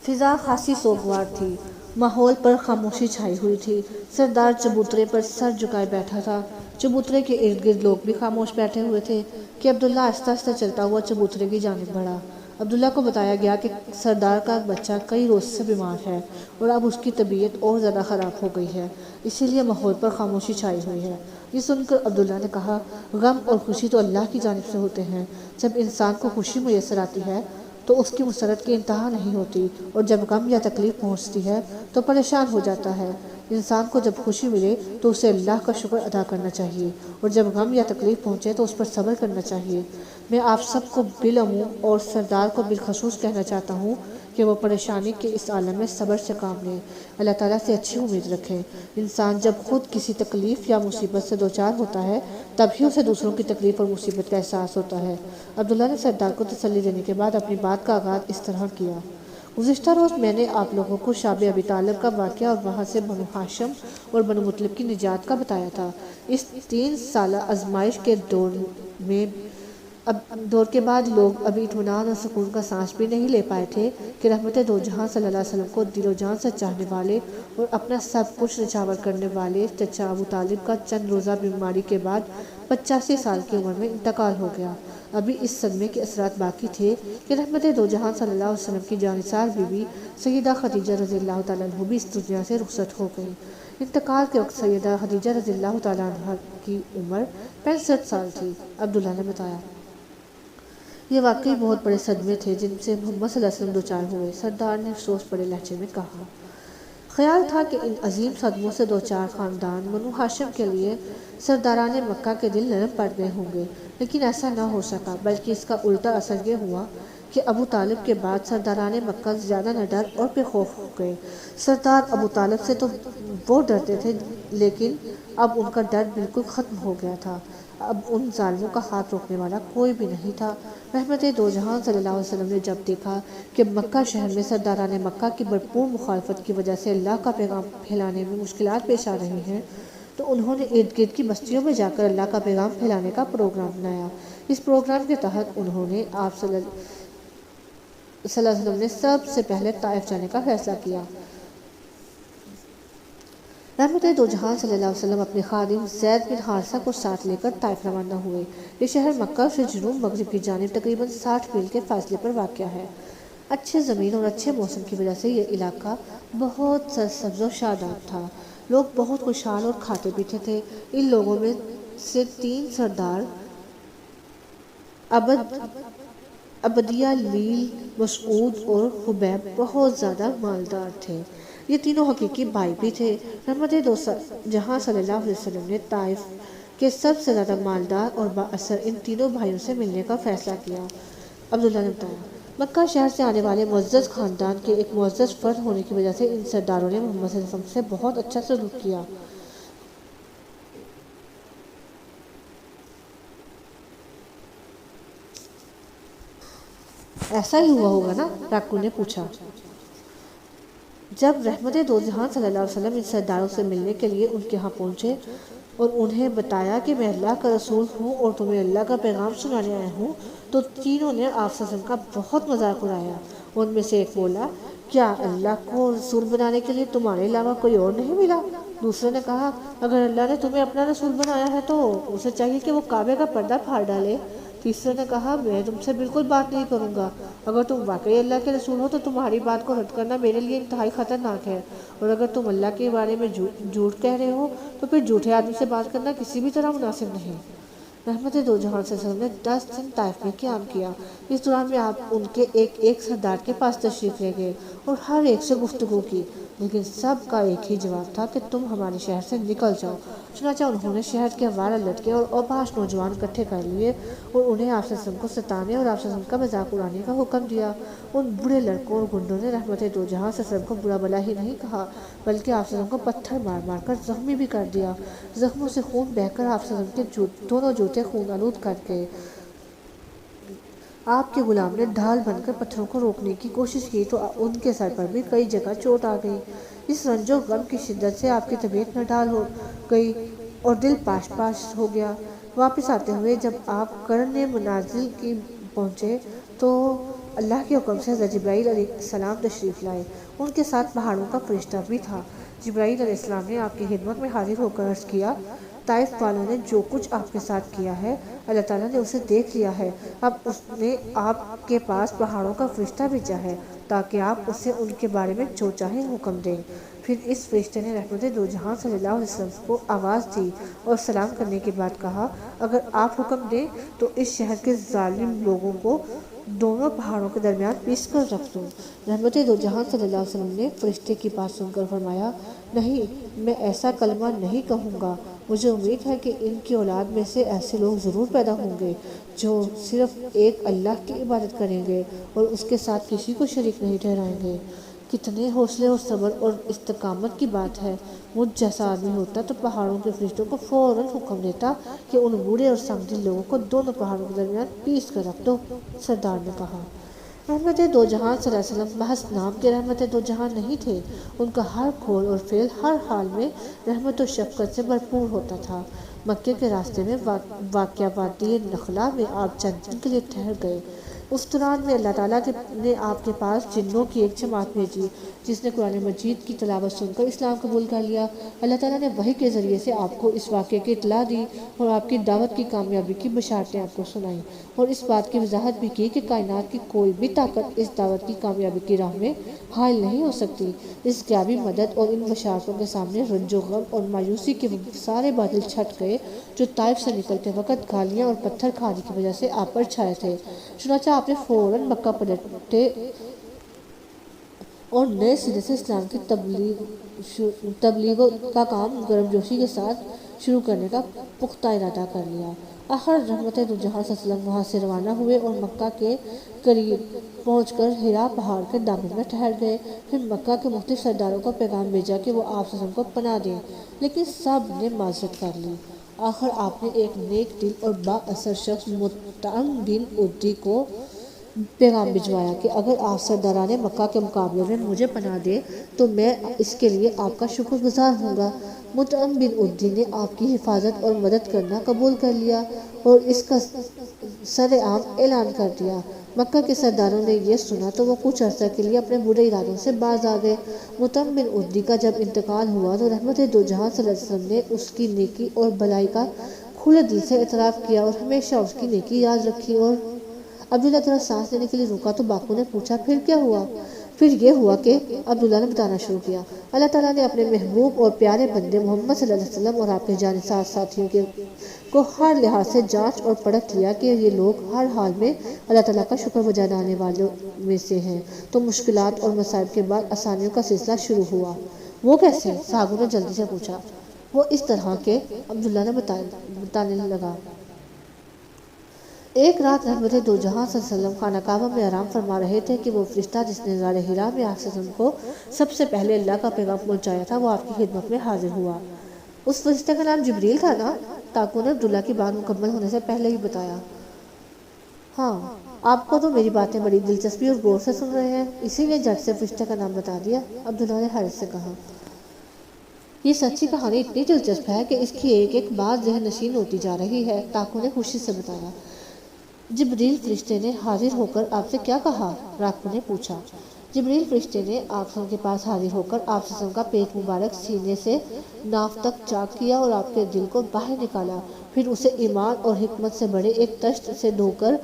فضا خاصی سوگوار تھی، ماحول پر خاموشی چھائی ہوئی تھی۔ سردار چبوترے پر سر جھکائے بیٹھا تھا۔ چبوترے کے ارد گرد لوگ بھی خاموش بیٹھے ہوئے تھے کہ عبداللہ آہستہ آہستہ چلتا ہوا چبوترے کی جانب بڑھا۔ عبداللہ کو بتایا گیا کہ سردار کا بچہ کئی روز سے بیمار ہے اور اب اس کی طبیعت اور زیادہ خراب ہو گئی ہے، اسی لیے ماحول پر خاموشی چھائی ہوئی ہے۔ یہ سن کر عبداللہ نے کہا، غم اور خوشی تو اللہ کی جانب سے ہوتے ہیں۔ جب انسان کو خوشی میسر آتی ہے تو اس کی مسرت کی انتہا نہیں ہوتی، اور جب غم یا تکلیف پہنچتی ہے تو پریشان ہو جاتا ہے۔ انسان کو جب خوشی ملے تو اسے اللہ کا شکر ادا کرنا چاہیے، اور جب غم یا تکلیف پہنچے تو اس پر صبر کرنا چاہیے۔ میں آپ سب کو بالعموم اور سردار کو بالخصوص کہنا چاہتا ہوں کہ وہ پریشانی کے اس عالم میں صبر سے کام لیں، اللہ تعالیٰ سے اچھی امید رکھیں۔ انسان جب خود کسی تکلیف یا مصیبت سے دوچار ہوتا ہے تب ہی اسے دوسروں کی تکلیف اور مصیبت کا احساس ہوتا ہے۔ عبداللہ نے سردار کو تسلی دینے کے بعد اپنی بات کا آغاز اس طرح کیا، گزشتہ روز میں نے آپ لوگوں کو شعب ابی طالب کا واقعہ اور وہاں سے بنو ہاشم اور بنو مطلب کی نجات کا بتایا تھا۔ اس 3 سالہ آزمائش کے دور کے بعد لوگ ابھی اطمینان اور سکون کا سانس بھی نہیں لے پائے تھے کہ رحمت دو جہاں صلی اللہ علیہ وسلم کو دل و جان سے چاہنے والے اور اپنا سب کچھ نچھاور کرنے والے چچا ابو طالب کا چند روزہ بیماری کے بعد 85 سال کی عمر میں انتقال ہو گیا۔ ابھی اس صدمے کے اثرات باقی تھے کہ رحمت دو جہاں صلی اللہ علیہ وسلم کی جانثار بیوی سیدہ خدیجہ رضی اللہ تعالیٰ عنہ بھی اس دنیا سے رخصت ہو گئی۔ انتقال کے وقت سیدہ خدیجہ رضی اللہ تعالیٰ عنہ کی عمر 65 سال تھی۔ عبداللہ نے بتایا، یہ واقعی بہت بڑے صدمے تھے جن سے محمد صلی اللہ علیہ وسلم دوچار ہوئے۔ سردار نے افسوس بڑے لہجے میں کہا، خیال تھا کہ ان عظیم صدموں سے دوچار خاندان بنو ہاشم کے لیے سرداران مکہ کے دل نرم پڑ گئے ہوں گے، لیکن ایسا نہ ہو سکا، بلکہ اس کا الٹا اثر یہ ہوا کہ ابو طالب کے بعد سرداران مکہ زیادہ نہ ڈر اور بے خوف ہو گئے۔ سردار ابو طالب سے تو وہ ڈرتے تھے، لیکن اب ان کا ڈر بالکل ختم ہو گیا تھا۔ اب ان ظالموں کا ہاتھ روکنے والا کوئی بھی نہیں تھا۔ رحمت دو جہاں صلی اللہ علیہ وسلم نے جب دیکھا کہ مکہ شہر میں سرداران مکہ کی بھرپور مخالفت کی وجہ سے اللہ کا پیغام پھیلانے میں مشکلات پیش آ رہی ہیں، تو انہوں نے ارد گرد کی بستیوں میں جا کر اللہ کا پیغام پھیلانے کا پروگرام بنایا۔ اس پروگرام کے تحت انہوں نے آپ صلی اللہ علیہ وسلم نے سب سے پہلے طائف جانے کا فیصلہ کیا۔ رحمت دو جہاں صلی اللہ علیہ وسلم اپنے خادم زید بن حارثہ کو ساتھ لے کر طائف روانہ ہوئے۔ یہ شہر مکہ سے جنوب مغرب کی جانب تقریباً 60 میل کے فاصلے پر واقع ہے۔ اچھی زمین اور اچھے موسم کی وجہ سے یہ علاقہ بہت سرسبز و شاداب تھا۔ لوگ بہت خوشحال اور کھاتے پیتے تھے۔ ان لوگوں میں سے 3 سردار عبدیہ، لیل، مسعود اور حبیب بہت زیادہ مالدار تھے۔ یہ تینوں حقیقی بھائی بھی تھے۔ رحمت دو جہاں صلی اللہ علیہ وسلم نے طائف کے سب سے زیادہ مالدار اور بااثر ان تینوں بھائیوں سے ملنے کا فیصلہ کیا۔ عبداللہ نے بتایا، مکہ شہر سے آنے والے معزز خاندان کے ایک معزز فرد ہونے کی وجہ سے ان سرداروں نے محمد صلی اللہ علیہ وسلم سے بہت اچھا سلوک کیا۔ ایسا ہی ہوا ہوگا نا؟ ڈاکو نے پوچھا۔ جب رحمت دو جہاں صلی اللہ علیہ وسلم ان سرداروں سے ملنے کے لیے ان کے ہاں پہنچے اور انہیں بتایا کہ میں اللہ کا رسول ہوں اور تمہیں اللہ کا پیغام سنانے آیا ہوں، تو تینوں نے آپ صلی اللہ علیہ وسلم کا بہت مذاق اڑایا۔ ان میں سے ایک بولا، کیا اللہ کو رسول بنانے کے لیے تمہارے علاوہ کوئی اور نہیں ملا؟ دوسرے نے کہا، اگر اللہ نے تمہیں اپنا رسول بنایا ہے تو اسے چاہیے کہ وہ کعبے کا پردہ پھاڑ ڈالے۔ تیسرے نے کہا، میں تم سے بالکل بات نہیں کروں گا۔ اگر تم واقعی اللہ کے رسول ہو تو تمہاری بات کو رد کرنا میرے لیے انتہائی خطرناک ہے، اور اگر تم اللہ کے بارے میں جھوٹ کہہ رہے ہو تو پھر جھوٹے آدمی سے بات کرنا کسی بھی طرح مناسب نہیں۔ رحمت دو جہاں صلی اللہ علیہ وسلم نے 10 دن طائف میں قیام کیا۔ اس دوران میں آپ ان کے ایک سردار کے پاس تشریف لے گئے اور ہر ایک سے گفتگو کی، لیکن سب کا ایک ہی جواب تھا کہ تم ہمارے شہر سے نکل جاؤ۔ چنانچہ انہوں نے شہر کے اورا لڑکے اور اوباش نوجوان اکٹھے کر لیے اور انہیں آپ صلی اللہ علیہ وسلم کو ستانے اور آپ صلی اللہ علیہ وسلم کا مذاق اڑانے کا حکم دیا۔ ان بڑے لڑکوں اور گنڈوں نے رحمت دو جہاں صلی اللہ علیہ وسلم کو برا بھلا ہی نہیں کہا، بلکہ آپ صلی اللہ علیہ وسلم کو پتھر مار مار کر زخمی بھی کر دیا۔ زخموں سے خون بہہ کر آپ صلی اللہ علیہ وسلم کے دونوں جوتے خون آلود کر گئے۔ آپ کے غلام نے ڈھال بن کر پتھروں کو روکنے کی کوشش کی تو ان کے سر پر بھی کئی جگہ چوٹ آ گئی۔ اس رنج و غم کی شدت سے آپ کی طبیعت نڈال ہو گئی اور دل پاش پاش ہو گیا۔ واپس آتے ہوئے جب آپ قرن منازل کی پہنچے تو اللہ کے حکم سے حضرت جبرائیل علیہ السلام تشریف لائے۔ ان کے ساتھ پہاڑوں کا فرشتہ بھی تھا۔ جبرائیل علیہ السلام نے آپ کی خدمت میں حاضر ہو کر عرض کیا، طائف والوں نے جو کچھ آپ کے ساتھ کیا ہے اللہ تعالیٰ نے اسے دیکھ لیا ہے۔ اب اس نے آپ کے پاس پہاڑوں کا فرشتہ بھیجا ہے تاکہ آپ اسے ان کے بارے میں جو چاہیں حکم دیں۔ پھر اس فرشتے نے رحمت دو جہاں صلی اللہ علیہ وسلم کو آواز دی اور سلام کرنے کے بعد کہا، اگر آپ حکم دیں تو اس شہر کے ظالم لوگوں کو دونوں پہاڑوں کے درمیان پیس کر رکھ دوں۔ رحمت دو جہاں صلی اللہ علیہ وسلم نے فرشتے کی بات سن کر فرمایا، نہیں، میں ایسا کلمہ نہیں کہوں گا۔ مجھے امید ہے کہ ان کی اولاد میں سے ایسے لوگ ضرور پیدا ہوں گے جو صرف ایک اللہ کی عبادت کریں گے اور اس کے ساتھ کسی کو شریک نہیں ٹھہرائیں گے۔ کتنے حوصلے اور صبر اور استقامت کی بات ہے۔ مجھ جیسا آدمی ہوتا تو پہاڑوں کے فرشتوں کو فوراً حکم دیتا کہ ان بوڑھے اور سنگدل لوگوں کو دونوں پہاڑوں کے درمیان پیس کر رکھ دو۔ سردار نے کہا، رحمت دو جہاں صلی اللہ علیہ وسلم محض نام کے رحمت دو جہاں نہیں تھے، ان کا ہر قول اور فعل ہر حال میں رحمت و شفقت سے بھرپور ہوتا تھا۔ مکے کے راستے میں واقع وادی نخلا میں آپ چند دن کے لیے ٹھہر گئے۔ اس دوران میں اللہ تعالیٰ نے آپ کے پاس جنوں کی ایک جماعت بھیجی جس نے قرآن مجید کی تلاوت سن کر اسلام قبول کر لیا۔ اللہ تعالیٰ نے وحی کے ذریعے سے آپ کو اس واقعے کی اطلاع دی اور آپ کی دعوت کی کامیابی کی بشارتیں آپ کو سنائیں اور اس بات کی وضاحت بھی کی کہ کائنات کی کوئی بھی طاقت اس دعوت کی کامیابی کی راہ میں حائل نہیں ہو سکتی۔ اس غیبی مدد اور ان بشارتوں کے سامنے رنج و غم اور مایوسی کے سارے بادل چھٹ گئے جو طائف سے نکلتے وقت گالیاں اور پتھر کھانے کی وجہ سے آپ پر چھائے تھے۔ چنانچہ آپ نے فوراً مکہ پلٹے اور نئے سرے سے اسلام کی تبلیغ کا کام گرمجوشی کے ساتھ شروع کرنے کا پختہ ارادہ کر لیا۔ آخر رحمت دو جہاں صلی اللہ علیہ وسلم وہاں سے روانہ ہوئے اور مکہ کے قریب پہنچ کر حرا پہاڑ کے دامن میں ٹھہر گئے۔ پھر مکہ کے مختلف سرداروں کو پیغام بھیجا کہ وہ آپ صلی اللہ علیہ وسلم کو پناہ دیں، لیکن سب نے معذرت کر لی۔ آخر آپ نے ایک نیک دل اور با اثر شخص مطعم بن عدی کو پیغام بھجوایا کہ اگر آپ سرداران مکہ کے مقابلے میں مجھے پناہ دیں تو میں اس کے لیے آپ کا شکر گزار ہوں گا۔ مطعم بن عدی نے آپ کی حفاظت اور مدد کرنا قبول کر لیا اور اس کا سر عام اعلان کر دیا۔ مکہ کے سرداروں نے یہ سنا تو وہ کچھ عرصہ کے لیے اپنے برے ارادوں سے باز آ گئے۔ مطعم بن عدی کا جب انتقال ہوا تو رحمت دو جہاں صلی اللہ علیہ وسلم نے اس کی نیکی اور بھلائی کا کھلے دل سے اعتراف کیا اور ہمیشہ اس کی نیکی یاد رکھی۔ اور عبداللہ تھوڑا سانس لینے کے لیے رکا تو باقیوں نے پوچھا، پھر کیا ہوا؟ پھر یہ ہوا کہ عبداللہ نے بتانا شروع کیا، اللہ تعالیٰ نے اپنے محبوب اور پیارے بندے محمد صلی اللہ علیہ وسلم اور آپ کے جانثار ساتھیوں کو ہر لحاظ سے جانچ اور پرکھ لیا کہ یہ لوگ ہر حال میں اللہ تعالیٰ کا شکر بجانے والوں میں سے ہیں۔ تو مشکلات اور مصائب کے بعد آسانیوں کا سلسلہ شروع ہوا۔ وہ کیسے؟ صحابہ نے جلدی سے پوچھا۔ وہ اس طرح کہ عبداللہ نے بتانے لگا، ایک رات رحمت دو جہاں صلی اللہ علیہ وسلم خانہ کعبہ میں آرام فرما رہے تھے کہ وہ فرشتہ جس نے غار حرا میں آپ صلی اللہ علیہ وسلم کو سب سے پہلے اللہ کا پیغام پہنچایا تھا وہ آپ کی خدمت میں حاضر ہوا۔ اس فرشتہ کا نام جبریل تھا نا؟ تاکو نے عبداللہ کی بات مکمل ہونے سے پہلے ہی بتایا۔ ہاں، آپ کو تو میری باتیں بڑی دلچسپی اور غور سے سن رہے ہیں، اسی لیے جٹ سے فرشتہ کا نام بتا دیا، عبداللہ نے حیرت سے کہا۔ یہ سچی کہانی اتنی دلچسپ ہے کہ اس کی ایک ایک بات ذہن نشین ہوتی جا رہی ہے، تاکو نے خوشی سے بتایا۔ جبریل فرشتے نے حاضر ہو کر آپ سے کیا کہا؟ راکو نے پوچھا۔ جبریل فرشتے نے آپ کے پاس حاضر ہو کر آپ سے کا پیٹ مبارک سینے سے ناف تک چاک کیا اور آپ کے دل کو باہر نکالا، پھر اسے ایمان اور حکمت سے بڑے ایک تشت سے دھو کر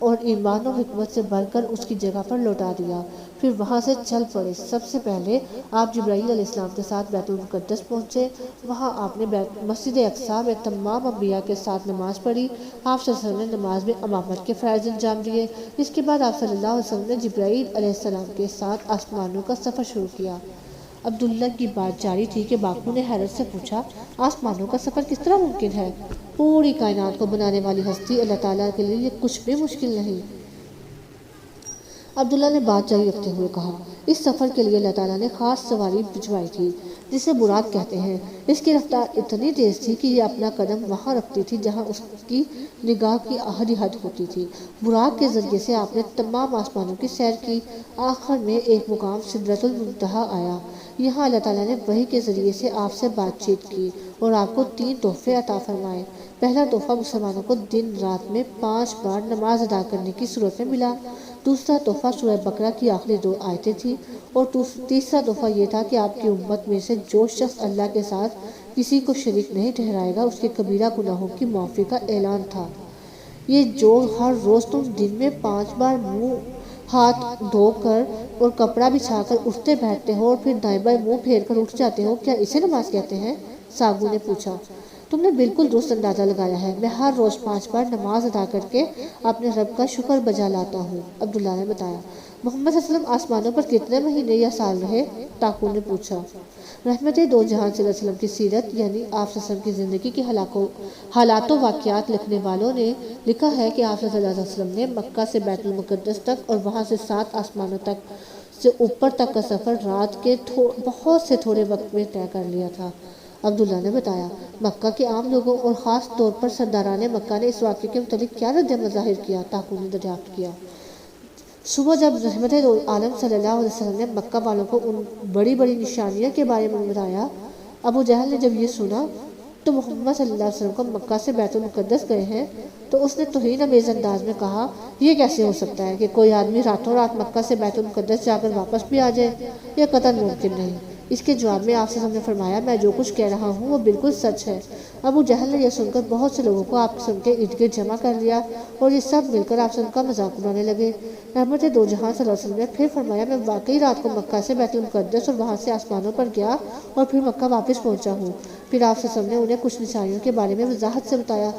اور ایمان و حکمت سے بھر کر اس کی جگہ پر لوٹا دیا، پھر وہاں سے چل پڑے۔ سب سے پہلے آپ جبرائیل علیہ السلام کے ساتھ بیت المقدس پہنچے، وہاں آپ نے مسجد اقصیٰ میں تمام انبیاء کے ساتھ نماز پڑھی۔ آپ صلی اللہ علیہ وسلم نے نماز میں امامت کے فرائض انجام دیے۔ اس کے بعد آپ صلی اللہ علیہ وسلم نے جبرائیل علیہ السلام کے ساتھ آسمانوں کا سفر شروع کیا۔ عبداللہ کی بات جاری تھی کہ باقو نے حیرت سے پوچھا، آسمانوں کا سفر کس طرح ممکن ہے؟ پوری کائنات کو بنانے والی ہستی اللہ تعالیٰ کے لیے کچھ بھی مشکل نہیں۔ عبداللہ نے بات جاری رکھتے ہوئے کہا، اس سفر کے لیے اللہ تعالیٰ نے خاص سواری بھجوائی تھی جسے براق کہتے ہیں۔ اس کی رفتار اتنی تیز تھی کہ یہ اپنا قدم وہاں رکھتی تھی جہاں اس کی نگاہ کی آخری حد ہوتی تھی۔ براق کے ذریعے سے آپ نے تمام آسمانوں کی سیر کی۔ آخر میں ایک مقام سدرۃ المنتہا آیا۔ یہاں اللہ تعالیٰ نے وحی کے ذریعے سے آپ سے بات چیت کی اور آپ کو 3 تحفے عطا فرمائے۔ پہلا تحفہ مسلمانوں کو دن رات میں 5 بار نماز ادا کرنے کی صورت میں ملا۔ دوسرا تحفہ سورہ بقرہ کی آخری 2 آیتیں تھیں، اور تیسرا تحفہ یہ تھا کہ آپ کی امت میں سے جو شخص اللہ کے ساتھ کسی کو شریک نہیں ٹھہرائے گا اس کے کبیرہ گناہوں کی معافی کا اعلان تھا۔ یہ جو ہر روز تم دن میں 5 بار منہ ہاتھ دھو کر اور کپڑا بچھا کر اٹھتے بیٹھتے ہو اور پھر دائیں بائیں منہ پھیر کر اٹھ جاتے ہو، کیا اسے نماز کہتے ہیں؟ ساگو نے پوچھا۔ تم نے بالکل درست اندازہ لگایا ہے، میں ہر روز 5 بار نماز ادا کر کے اپنے رب کا شکر بجا لاتا ہوں، عبداللہ نے بتایا۔ محمد صلی اللہ علیہ وسلم آسمانوں پر کتنے مہینے یا سال رہے؟ ٹاکو نے پوچھا۔ رحمت دو جہان صلی اللہ علیہ وسلم کی سیرت یعنی آپ صلی اللہ علیہ وسلم کی زندگی کی حالات و واقعات لکھنے والوں نے لکھا ہے کہ آپ صلی اللہ علیہ وسلم نے مکہ سے بیت المقدس تک اور وہاں سے 7 آسمانوں تک سے اوپر تک کا سفر رات کے بہت سے تھوڑے وقت میں طے کر لیا تھا، عبداللہ نے بتایا۔ مکہ کے عام لوگوں اور خاص طور پر سرداران مکہ نے اس واقعے کے متعلق کیا رد عمل ظاہر کیا؟ ٹاکو نے دریافت کیا۔ صبح جب رحمت عالم صلی اللہ علیہ وسلم نے مکہ والوں کو ان بڑی بڑی نشانیوں کے بارے میں بتایا، ابو جہل نے جب یہ سنا تو محمد صلی اللہ علیہ وسلم کو مکہ سے بیت المقدس گئے ہیں تو اس نے توہین آمیز انداز میں کہا، یہ کیسے ہو سکتا ہے کہ کوئی آدمی راتوں رات مکہ سے بیت المقدس جا کر واپس بھی آ جائے؟ یہ قطعاً ممکن نہیں۔ اس کے جواب میں آپ سے ہم نے فرمایا، میں جو کچھ کہہ رہا ہوں وہ بالکل سچ ہے۔ ابو جہل نے یہ سن کر بہت سے لوگوں کو آپ کے ارد گرد جمع کر لیا اور یہ سب مل کر آپ کا مذاق اڑانے لگے۔ رحمت دو جہاں صلی اللہ علیہ وسلم نے پھر فرمایا، میں واقعی رات کو مکہ سے بیت المقدس اور وہاں سے آسمانوں پر گیا اور پھر مکہ واپس پہنچا ہوں۔ پھر آپ صلی اللہ علیہ وسلم نے انہیں کچھ نشانیوں کے بارے میں وضاحت سے بتایا۔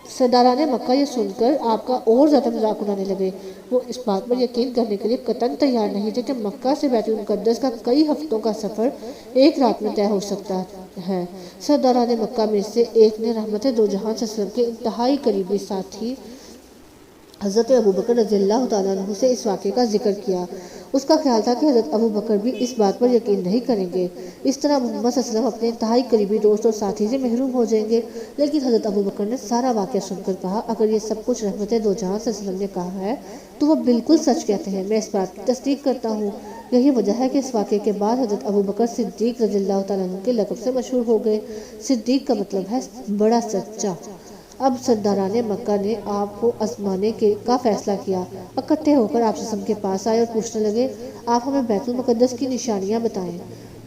سرداران مکہ یہ سن کر آپ کا اور زیادہ مذاق اڑانے لگے۔ وہ اس بات پر یقین کرنے کے لیے قطعاً تیار نہیں تھے کہ مکہ سے بیت المقدس کا کئی ہفتوں کا سفر ایک رات میں طے ہو سکتا ہے۔ سرداران مکہ میں سے ایک نے رحمت دو جہان صلی اللہ علیہ وسلم کے انتہائی قریبی ساتھی حضرت ابوبکر رضی اللہ تعالیٰ عنہ سے اس واقعے کا ذکر کیا۔ اس کا خیال تھا کہ حضرت ابوبکر بھی اس بات پر یقین نہیں کریں گے، اس طرح محمد صلی اللہ علیہ وسلم اپنے انتہائی قریبی دوست اور ساتھی سے محروم ہو جائیں گے۔ لیکن حضرت ابوبکر نے سارا واقعہ سن کر کہا، اگر یہ سب کچھ رحمت دو جہان صلی اللہ علیہ وسلم نے کہا ہے تو وہ بالکل سچ کہتے ہیں، میں اس بات کی تصدیق کرتا ہوں۔ یہی وجہ ہے کہ اس واقعے کے بعد حضرت ابوبکر صدیق رضی اللہ تعالیٰ عنہ کے لقب سے مشہور ہو گئے۔ صدیق کا مطلب ہے بڑا سچا۔ اب سرداران مکہ نے آپ کو آزمانے کا فیصلہ کیا۔ اکٹھے ہو کر آپ وسلم کے پاس آئے اور پوچھنے لگے، آپ ہمیں بیت المقدس کی نشانیاں بتائیں۔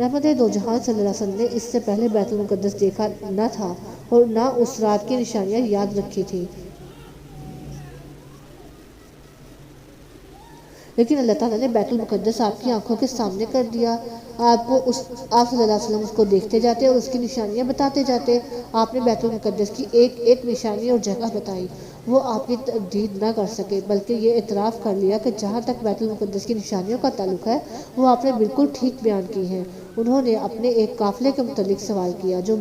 رحمت دو جہان صلی اللہ علیہ وسلم نے اس سے پہلے بیت المقدس دیکھا نہ تھا اور نہ اس رات کی نشانیاں یاد رکھی تھی، لیکن اللہ تعالیٰ نے بیت المقدس آپ کی آنکھوں کے سامنے کر دیا۔ آپ صلی اللہ علیہ وسلم اس کو دیکھتے جاتے اور اس کی نشانیاں بتاتے جاتے۔ آپ نے بیت المقدس کی ایک ایک نشانی اور جگہ بتائی۔ وہ آپ کی تردید نہ کر سکے بلکہ یہ اعتراف کر لیا کہ جہاں تک بیت المقدس کی نشانیوں کا تعلق ہے وہ آپ نے بالکل ٹھیک بیان کی ہیں۔ انہوں نے اپنے ایک قافلے کے متعلق سوال کیا جو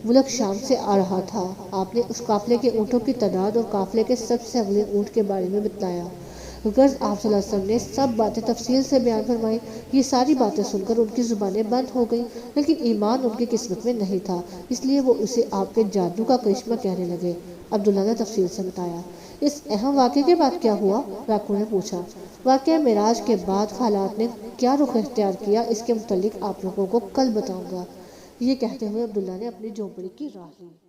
ملک شام سے آ رہا تھا۔ آپ نے اس قافلے کے اونٹوں کی تعداد اور قافلے کے سب سے اگلے اونٹ کے بارے میں بتلایا۔ غرض آپ صلی اللہ علیہ وسلم نے سب باتیں تفصیل سے بیان فرمائی۔ یہ ساری باتیں سن کر ان کی زبانیں بند ہو گئیں، لیکن ایمان ان کی قسمت میں نہیں تھا، اس لیے وہ اسے آپ کے جادو کا کرشمہ کہنے لگے۔ عبداللہ نے تفصیل سے بتایا۔ اس اہم واقعے کے بعد کیا ہوا؟ راکو نے پوچھا۔ واقعہ معراج کے بعد حالات نے کیا رخ اختیار کیا، اس کے متعلق آپ لوگوں کو کل بتاؤں گا۔ یہ کہتے ہوئے عبداللہ نے اپنی جھونپڑی کی راہ لی۔